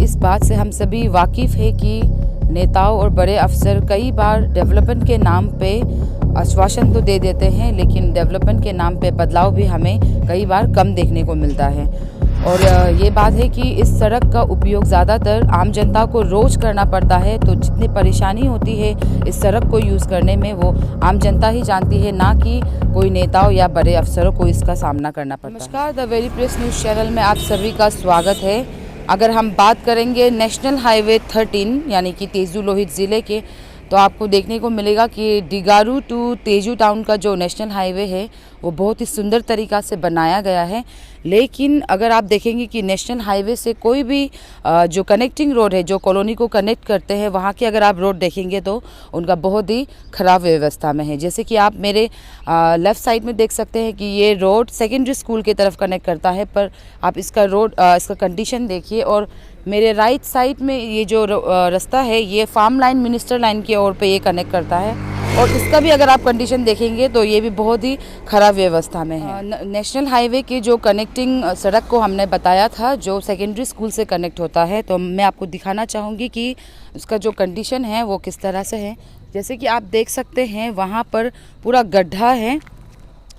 इस बात से हम सभी वाकिफ़ है कि नेताओं और बड़े अफसर कई बार डेवलपमेंट के नाम पे आश्वासन तो दे देते हैं, लेकिन डेवलपमेंट के नाम पे बदलाव भी हमें कई बार कम देखने को मिलता है। और ये बात है कि इस सड़क का उपयोग ज़्यादातर आम जनता को रोज़ करना पड़ता है, तो जितनी परेशानी होती है इस सड़क को यूज़ करने में वो आम जनता ही जानती है, ना कि कोई नेताओं या बड़े अफसरों को इसका सामना करना पड़ता है। नमस्कार, the very press news channel में आप सभी का स्वागत है। अगर हम बात करेंगे नेशनल हाईवे 13 यानी कि तेजू लोहित ज़िले के, तो आपको देखने को मिलेगा कि डिगारू टू तेजू टाउन का जो नेशनल हाईवे है वो बहुत ही सुंदर तरीक़ा से बनाया गया है। लेकिन अगर आप देखेंगे कि नेशनल हाईवे से कोई भी जो कनेक्टिंग रोड है, जो कॉलोनी को कनेक्ट करते हैं, वहाँ की अगर आप रोड देखेंगे तो उनका बहुत ही ख़राब व्यवस्था में है। जैसे कि आप मेरे लेफ़्ट साइड में देख सकते हैं कि ये रोड सेकेंडरी स्कूल की तरफ कनेक्ट करता है, पर आप इसका इसका कंडीशन देखिए। और मेरे राइट साइड में ये जो रास्ता है ये फार्म लाइन मिनिस्टर लाइन की ओर पे ये कनेक्ट करता है, और इसका भी अगर आप कंडीशन देखेंगे तो ये भी बहुत ही ख़राब व्यवस्था में है। नेशनल हाईवे के जो कनेक्टिंग सड़क को हमने बताया था जो सेकेंडरी स्कूल से कनेक्ट होता है, तो मैं आपको दिखाना चाहूँगी कि उसका जो कंडीशन है वो किस तरह से है। जैसे कि आप देख सकते हैं वहाँ पर पूरा गड्ढा है,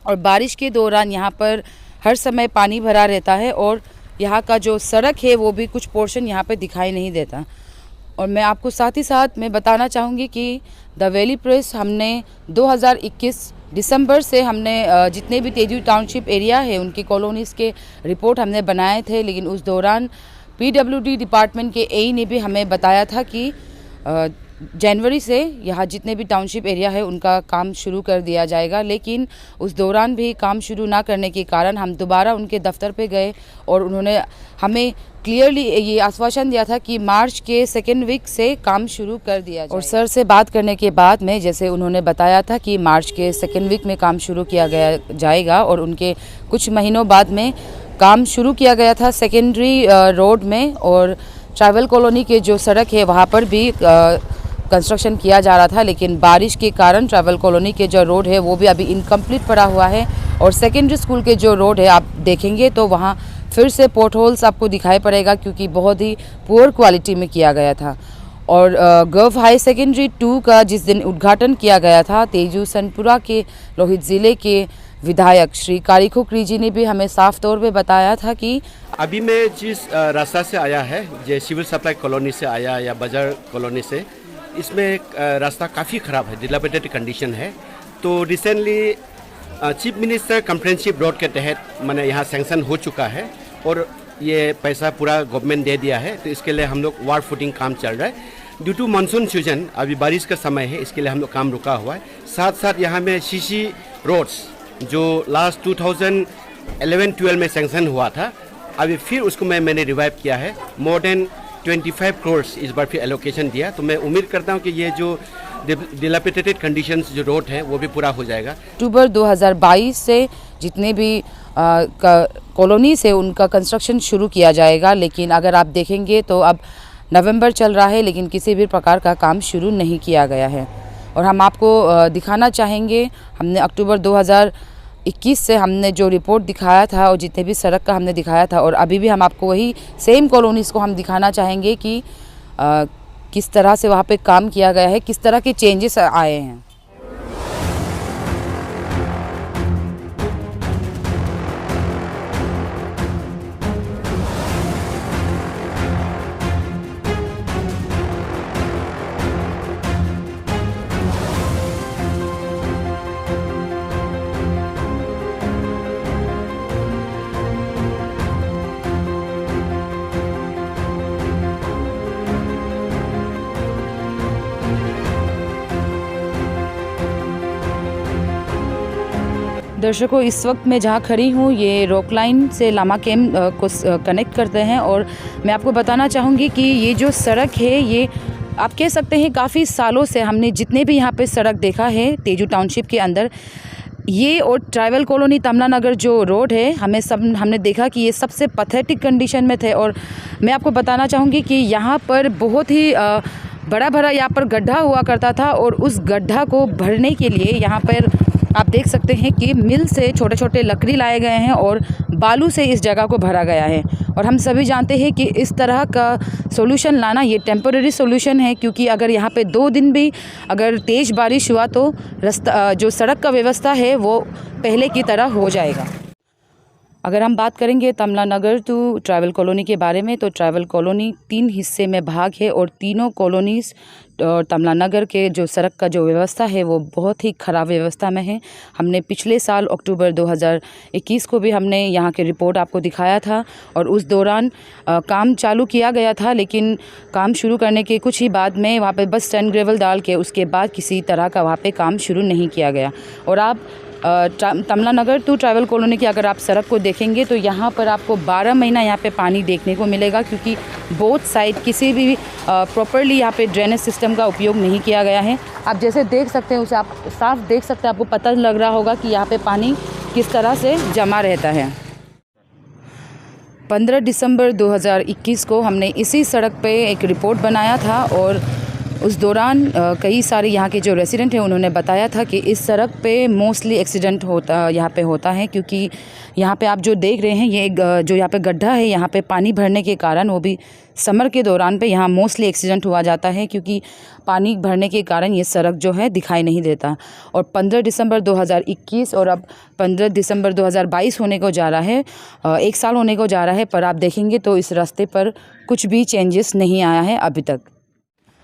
और बारिश के दौरान यहाँ पर हर समय पानी भरा रहता है, और यहाँ का जो सड़क है वो भी कुछ पोर्शन यहाँ पे दिखाई नहीं देता। और मैं आपको साथ ही साथ मैं बताना चाहूँगी कि द वैली प्रेस हमने 2021 दिसंबर से हमने जितने भी तेजू टाउनशिप एरिया है उनकी कॉलोनीज़ के रिपोर्ट हमने बनाए थे, लेकिन उस दौरान PWD डिपार्टमेंट के AE ने भी हमें बताया था कि जनवरी से यहाँ जितने भी टाउनशिप एरिया है उनका काम शुरू कर दिया जाएगा। लेकिन उस दौरान भी काम शुरू ना करने के कारण हम दोबारा उनके दफ्तर पे गए, और उन्होंने हमें क्लियरली ये आश्वासन दिया था कि मार्च के सेकेंड वीक से काम शुरू कर दिया जाएगा। और सर से बात करने के बाद में जैसे उन्होंने बताया था कि मार्च के सेकेंड वीक में काम शुरू किया जाएगा, और उनके कुछ महीनों बाद में काम शुरू किया गया था सेकेंडरी रोड में, और ट्राइबल कॉलोनी के जो सड़क है वहाँ पर भी कंस्ट्रक्शन किया जा रहा था। लेकिन बारिश के कारण ट्राइबल कॉलोनी के जो रोड है वो भी अभी इनकम्प्लीट पड़ा हुआ है, और सेकेंडरी स्कूल के जो रोड है आप देखेंगे तो वहाँ फिर से पोर्ट होल्स आपको दिखाई पड़ेगा, क्योंकि बहुत ही पुअर क्वालिटी में किया गया था। और गर्व हाई सेकेंडरी 2 का जिस दिन उद्घाटन किया गया था, तेजू सनपुरा के लोहित ज़िले के विधायक श्री कारिखो क्रीजी ने भी हमें साफ तौर पे बताया था कि अभी मैं जिस रास्ता से आया है, जो सिविल सप्लाई कॉलोनी से आया या बाजार कॉलोनी से, इसमें रास्ता काफ़ी ख़राब है, डिलापिडेटेड कंडीशन है। तो recently chief minister comprehensive road के तहत मैंने यहाँ सैंक्शन हो चुका है, और ये पैसा पूरा गवर्नमेंट दे दिया है। तो इसके लिए हम लोग वार्ड फुटिंग काम चल रहा है। ड्यू टू मानसून सीजन, अभी बारिश का समय है, इसके लिए हम लोग काम रुका हुआ है। साथ साथ यहाँ में CC रोड्स जो लास्ट 2011-12 में सैंक्शन हुआ था, अभी फिर उसको मैंने रिवाइव किया है। मोर देन 25 करोड़ इस बार फिर एलोकेशन दिया। तो मैं उम्मीद करता हूँ कि ये जो डिलापिडेटेड कंडीशंस जो रोड है वो भी पूरा हो जाएगा। अक्टूबर 2022 से जितने भी कॉलोनी से उनका कंस्ट्रक्शन शुरू किया जाएगा, लेकिन अगर आप देखेंगे तो अब नवंबर चल रहा है लेकिन किसी भी प्रकार का काम शुरू नहीं किया गया है। और हम आपको दिखाना चाहेंगे, हमने अक्टूबर 2021 से हमने जो रिपोर्ट दिखाया था और जितने भी सड़क का हमने दिखाया था, और अभी भी हम आपको वही सेम कॉलोनीज़ को हम दिखाना चाहेंगे कि किस तरह से वहाँ पे काम किया गया है, किस तरह के चेंजेस आए हैं। दर्शकों, इस वक्त मैं जहाँ खड़ी हूँ ये रॉक लाइन से लामा कैम्प को कनेक्ट करते हैं, और मैं आपको बताना चाहूँगी कि ये जो सड़क है ये आप कह सकते हैं काफ़ी सालों से हमने जितने भी यहाँ पे सड़क देखा है तेजू टाउनशिप के अंदर, ये और ट्राइबल कॉलोनी तमला नगर जो रोड है हमने देखा कि ये सबसे पैथेटिक कंडीशन में थे। और मैं आपको बताना चाहूँगी कि यहाँ पर बहुत ही बड़ा यहाँ पर गड्ढा हुआ करता था, और उस गड्ढा को भरने के लिए यहाँ पर आप देख सकते हैं कि मिल से छोटे छोटे लकड़ी लाए गए हैं और बालू से इस जगह को भरा गया है। और हम सभी जानते हैं कि इस तरह का सॉल्यूशन लाना ये टेम्पररी सॉल्यूशन है, क्योंकि अगर यहाँ पे 2 दिन भी अगर तेज़ बारिश हुआ तो रास्ता जो सड़क का व्यवस्था है वो पहले की तरह हो जाएगा। अगर हम बात करेंगे तमलानगर टू ट्राइबल कॉलोनी के बारे में, तो ट्राइबल कॉलोनी 3 हिस्से में भाग है और तीनों कॉलोनीज़ और तमलानगर के जो सड़क का जो व्यवस्था है वो बहुत ही ख़राब व्यवस्था में है। हमने पिछले साल अक्टूबर 2021 को भी हमने यहाँ के रिपोर्ट आपको दिखाया था और उस दौरान काम चालू किया गया था, लेकिन काम शुरू करने के कुछ ही बाद में वहाँ पे बस सैंड ग्रेवल डाल के उसके बाद किसी तरह का वहाँ पे काम शुरू नहीं किया गया। और आप तमलानगर टू ट्राइबल कॉलोनी की अगर आप सड़क को देखेंगे तो यहाँ पर आपको 12 महीना यहाँ पे पानी देखने को मिलेगा, क्योंकि बोथ साइड किसी भी प्रॉपरली यहाँ पे ड्रेनेज सिस्टम का उपयोग नहीं किया गया है। आप जैसे देख सकते हैं उसे आप साफ देख सकते हैं, आपको पता लग रहा होगा कि यहाँ पे पानी किस तरह से जमा रहता है। 15 दिसंबर 2021 को हमने इसी सड़क पे एक रिपोर्ट बनाया था और उस दौरान कई सारे यहाँ के जो रेसिडेंट हैं उन्होंने बताया था कि इस सड़क पे मोस्टली एक्सीडेंट यहाँ पे होता है, क्योंकि यहाँ पे आप जो देख रहे हैं ये जो यहाँ पे गड्ढा है, यहाँ पे पानी भरने के कारण वो भी समर के दौरान पे यहाँ मोस्टली एक्सीडेंट हुआ जाता है, क्योंकि पानी भरने के कारण ये सड़क जो है दिखाई नहीं देता। और 15 दिसंबर 2021 और अब 15 दिसंबर 2022 होने को जा रहा है, 1 साल होने को जा रहा है, पर आप देखेंगे तो इस रास्ते पर कुछ भी चेंजेस नहीं आया है अभी तक।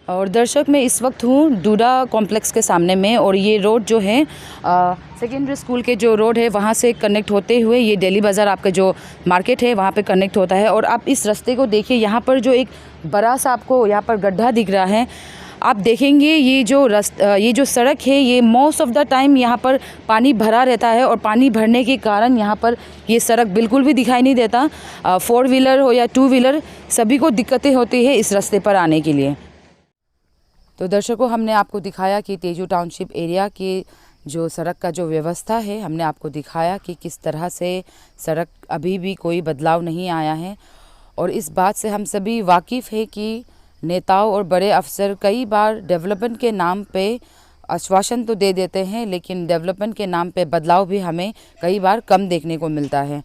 और दर्शक मैं इस वक्त हूँ डूडा कॉम्प्लेक्स के सामने में, और ये रोड जो है सेकेंडरी स्कूल के जो रोड है वहाँ से कनेक्ट होते हुए ये डेली बाज़ार आपका जो मार्केट है वहाँ पे कनेक्ट होता है। और आप इस रास्ते को देखिए, यहाँ पर जो एक बड़ा सा आपको यहाँ पर गड्ढा दिख रहा है, आप देखेंगे ये जो सड़क है ये मोस्ट ऑफ द टाइम यहाँ पर पानी भरा रहता है, और पानी भरने के कारण यहाँ पर ये सड़क बिल्कुल भी दिखाई नहीं देता। 4 व्हीलर हो या 2 व्हीलर सभी को दिक्कतें होती है इस रास्ते पर आने के लिए। तो दर्शकों हमने आपको दिखाया कि तेजू टाउनशिप एरिया की जो सड़क का जो व्यवस्था है, हमने आपको दिखाया कि किस तरह से सड़क अभी भी कोई बदलाव नहीं आया है। और इस बात से हम सभी वाकिफ़ है कि नेताओं और बड़े अफसर कई बार डेवलपमेंट के नाम पे आश्वासन तो दे देते हैं, लेकिन डेवलपमेंट के नाम पे बदलाव भी हमें कई बार कम देखने को मिलता है।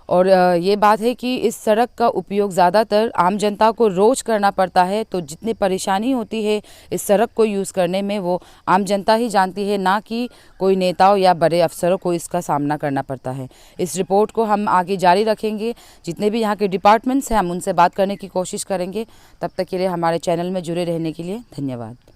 और ये बात है कि इस सड़क का उपयोग ज़्यादातर आम जनता को रोज़ करना पड़ता है, तो जितनी परेशानी होती है इस सड़क को यूज़ करने में वो आम जनता ही जानती है, ना कि कोई नेताओं या बड़े अफसरों को इसका सामना करना पड़ता है। इस रिपोर्ट को हम आगे जारी रखेंगे, जितने भी यहाँ के डिपार्टमेंट्स हैं हम उनसे बात करने की कोशिश करेंगे। तब तक के लिए हमारे चैनल में जुड़े रहने के लिए धन्यवाद।